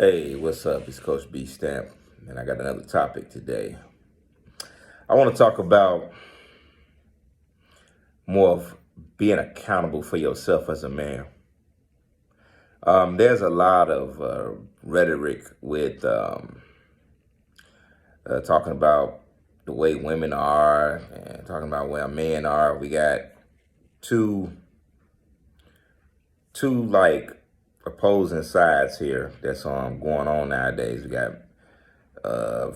Hey, what's up? It's Coach B Stamp, and I got another topic today. I want to talk about more of being accountable for yourself as a man. There's a lot of rhetoric with talking about the way women are and talking about where men are. We got two like opposing sides here that's going on nowadays. We got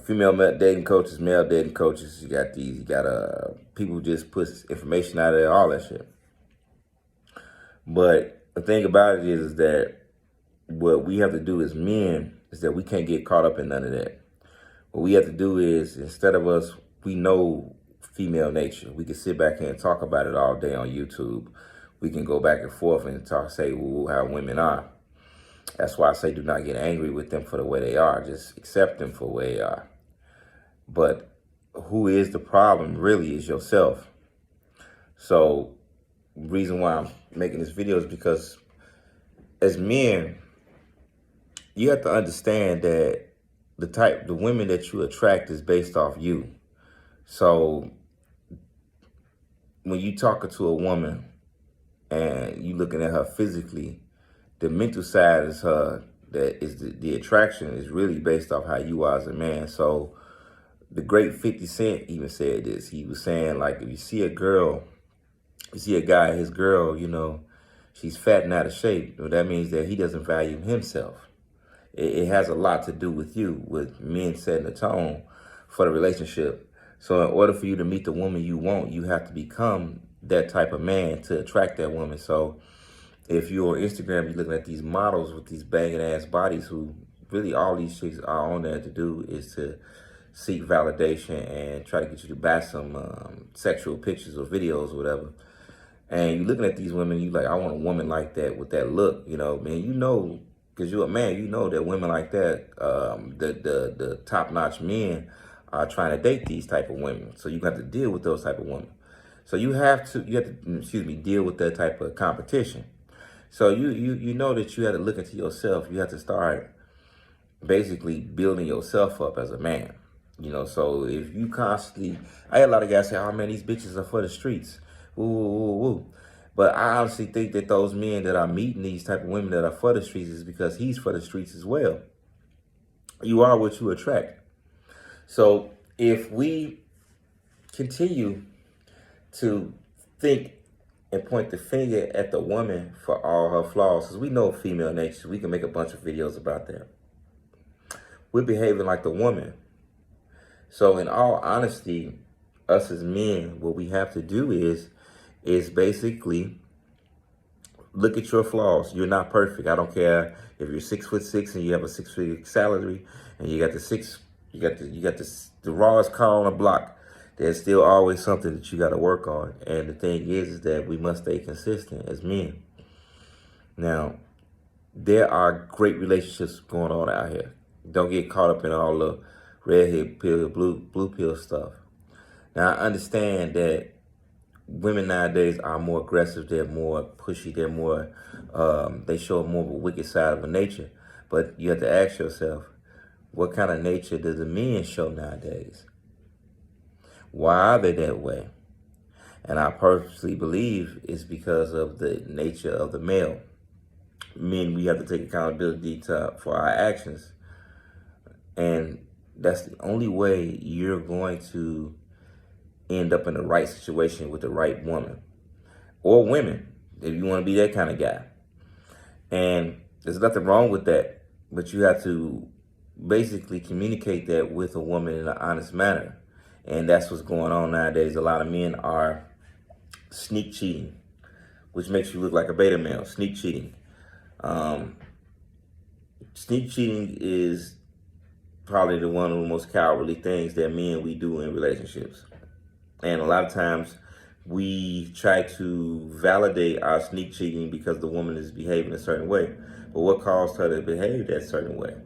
female dating coaches, male dating coaches. You got people who just put information out there, all that shit. But the thing about it is that what we have to do as men is that we can't get caught up in none of that. What we have to do is, instead of us, we know female nature. We can sit back here and talk about it all day on YouTube. We can go back and forth and say how women are. That's why I say do not get angry with them for the way they are. Just accept them for the way they are. But who is the problem really is yourself. So the reason why I'm making this video is because as men, you have to understand that the women that you attract is based off you. So when you talking to a woman and you looking at her physically, the mental side is her, that is the attraction is really based off how you are as a man. So the great 50 Cent even said this. He was saying, like, if you see a girl, you see a guy, his girl, she's fat and out of shape, that means that he doesn't value himself. It has a lot to do with you, with men setting the tone for the relationship. So in order for you to meet the woman you want, you have to become that type of man to attract that woman. So if you're on Instagram, you're looking at these models with these banging ass bodies who really all these chicks are on there to do is to seek validation and try to get you to buy some sexual pictures or videos or whatever. And you're looking at these women, you like, I want a woman like that with that look, man, because you're a man, you know that women like that, the top-notch men are trying to date these type of women. So you have to deal with those type of women. So you have to deal with that type of competition. So you know that you have to look into yourself. You have to start basically building yourself up as a man. So if you constantly, I had a lot of guys say, oh man, these bitches are for the streets. Woo, woo, woo, woo. But I honestly think that those men that are meeting these type of women that are for the streets is because he's for the streets as well. You are what you attract. So if we continue to think and point the finger at the woman for all her flaws, because we know female nature, we can make a bunch of videos about that. We're behaving like the woman. So in all honesty, us as men, what we have to do is basically look at your flaws. You're not perfect. I don't care if you're 6'6" and you have a 6-figure salary and you got the rawest car on the block. There's still always something that you got to work on. And the thing is that we must stay consistent as men. Now, there are great relationships going on out here. Don't get caught up in all the redhead pill, blue pill stuff. Now, I understand that women nowadays are more aggressive. They're more pushy. They're more, they show more of a wicked side of a nature. But you have to ask yourself, what kind of nature does the men show nowadays? Why are they that way? And I personally believe it's because of the nature of the male. Men, we have to take accountability for our actions. And that's the only way you're going to end up in the right situation with the right woman or women, if you want to be that kind of guy. And there's nothing wrong with that, but you have to basically communicate that with a woman in an honest manner. And that's what's going on nowadays. A lot of men are sneak cheating, which makes you look like a beta male. Sneak cheating. Sneak cheating is probably one of the most cowardly things that we do in relationships. And a lot of times we try to validate our sneak cheating because the woman is behaving a certain way. But what caused her to behave that certain way?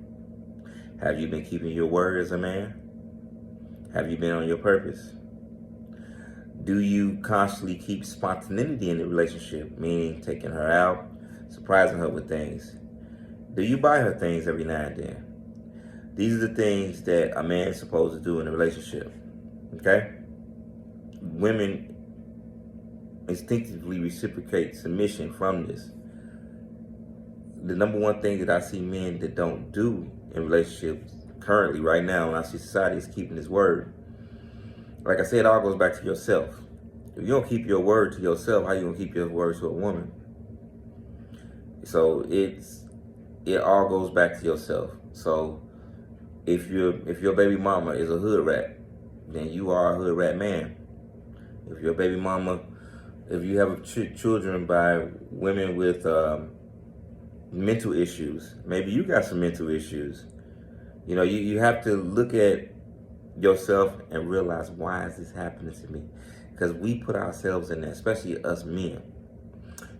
Have you been keeping your word as a man? Have you been on your purpose? Do you constantly keep spontaneity in the relationship, meaning taking her out, surprising her with things? Do you buy her things every now and then? These are the things that a man is supposed to do in a relationship. Okay? Women instinctively reciprocate submission from this. The number one thing that I see men that don't do in relationships currently, right now, and I see society is keeping his word. Like I said, it all goes back to yourself. If you don't keep your word to yourself, how you gonna keep your word to a woman? So it all goes back to yourself. So if your baby mama is a hood rat, then you are a hood rat man. If your baby mama, if you have children by women with mental issues, maybe you got some mental issues. You know, you have to look at yourself and realize, why is this happening to me? Because we put ourselves in there, especially us men.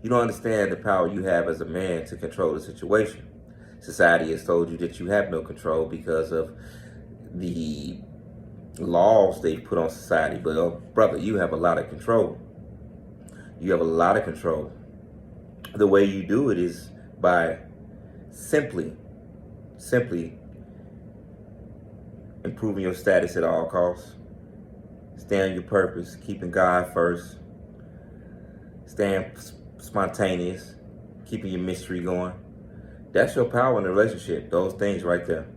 You don't understand the power you have as a man to control the situation. Society has told you that you have no control because of the laws they've put on society. But oh, brother, you have a lot of control. You have a lot of control. The way you do it is by simply improving your status at all costs. Stay on your purpose, keeping God first, staying spontaneous, keeping your mystery going. That's your power in a relationship, those things right there.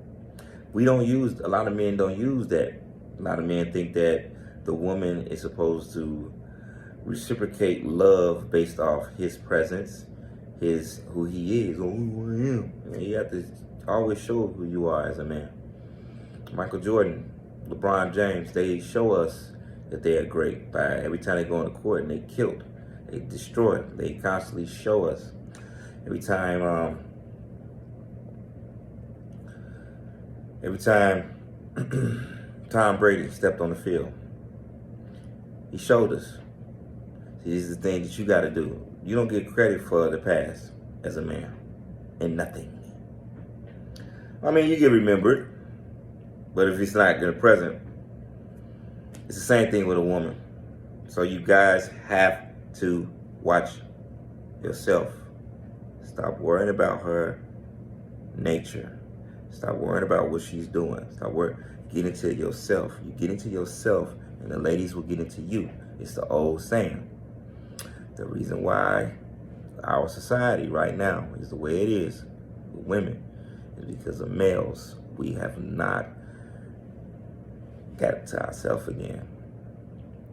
A lot of men don't use that. A lot of men think that the woman is supposed to reciprocate love based off his presence, who he is, or who I am. And you have to always show who you are as a man. Michael Jordan, LeBron James, they show us that they are great by every time they go on the court and they killed, they destroyed. They constantly show us. Every time Tom Brady stepped on the field, he showed us. See, these are the things that you got to do. You don't get credit for the past as a man, and nothing. I mean, you get remembered, but if it's not in the present, it's the same thing with a woman. So you guys have to watch yourself. Stop worrying about her nature. Stop worrying about what she's doing. Stop worrying. Get into yourself. You get into yourself, and the ladies will get into you. It's the old saying. The reason why our society right now is the way it is with women is because of males. We have not got to ourselves again.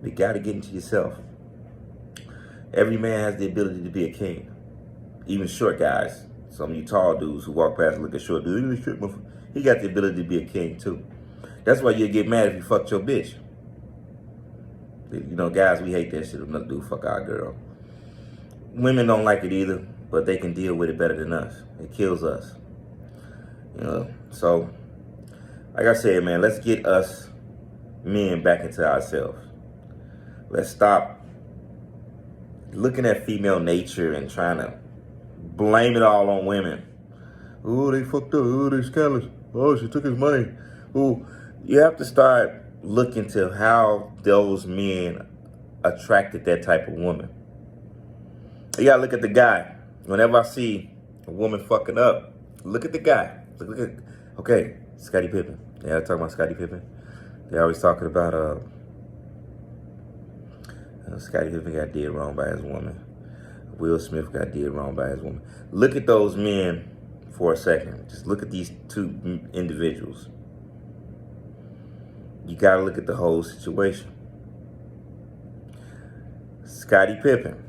We got to get into yourself. Every man has the ability to be a king. Even short guys. Some of you tall dudes who walk past and look at short dudes, he got the ability to be a king too. That's why you get mad if you fucked your bitch. You know, guys, we hate that shit. If nothing to do, fuck our girl. Women don't like it either, but they can deal with it better than us. It kills us. You know, so like I said, man, let's get us men back into ourselves. Let's stop looking at female nature and trying to blame it all on women. Oh, they fucked up. Oh, they scandalous. Oh, she took his money. Oh, you have to start looking to how those men attracted that type of woman. You gotta look at the guy. Whenever I see a woman fucking up, look at the guy. Okay, Scottie Pippen. Yeah, I talk about Scottie Pippen. They always talking about Scottie Pippen got did wrong by his woman. Will Smith got did wrong by his woman. Look at those men for a second. Just look at these two individuals. You gotta look at the whole situation. Scottie Pippen.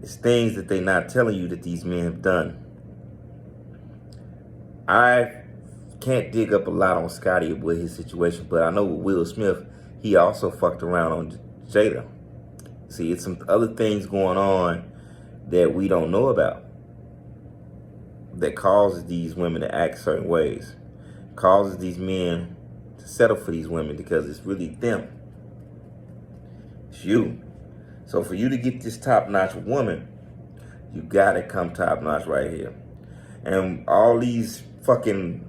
It's things that they're not telling you that these men have done. I can't dig up a lot on Scottie with his situation, but I know with Will Smith, he also fucked around on Jada. See, it's some other things going on that we don't know about that causes these women to act certain ways, causes these men to settle for these women because it's really them. It's you. So for you to get this top-notch woman, you gotta come top-notch right here. And all these fucking,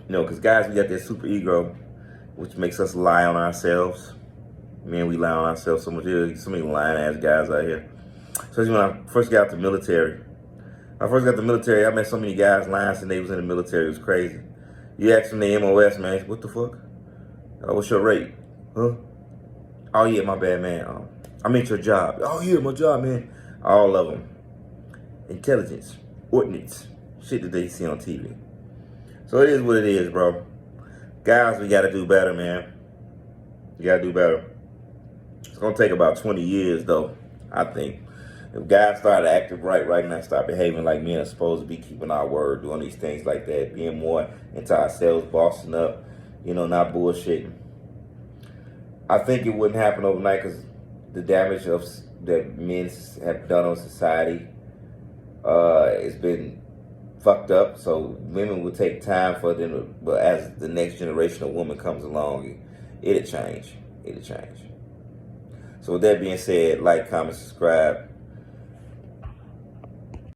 because guys, we got that super ego, which makes us lie on ourselves. Man, we lie on ourselves so much. There's so many lying ass guys out here. Especially when I first got out the military. I first got the military, I met so many guys lying saying they was in the military. It was crazy. You ask them the MOS, man. What the fuck? What's your rate? Huh? Oh, yeah, my bad, man. I meant your job. Oh, yeah, my job, man. All of them. Intelligence. Ordnance. Shit that they see on TV. So it is what it is, bro. Guys, we got to do better, man. You got to do better. It's going to take about 20 years, though, I think. If guys start acting right now, start behaving like men are supposed to be, keeping our word, doing these things like that, being more into ourselves, bossing up, not bullshitting. I think it wouldn't happen overnight because the damage that men have done on society has been fucked up. So women will take time for them, but as the next generation of women comes along, it'll change. It'll change. So with that being said, like, comment, subscribe.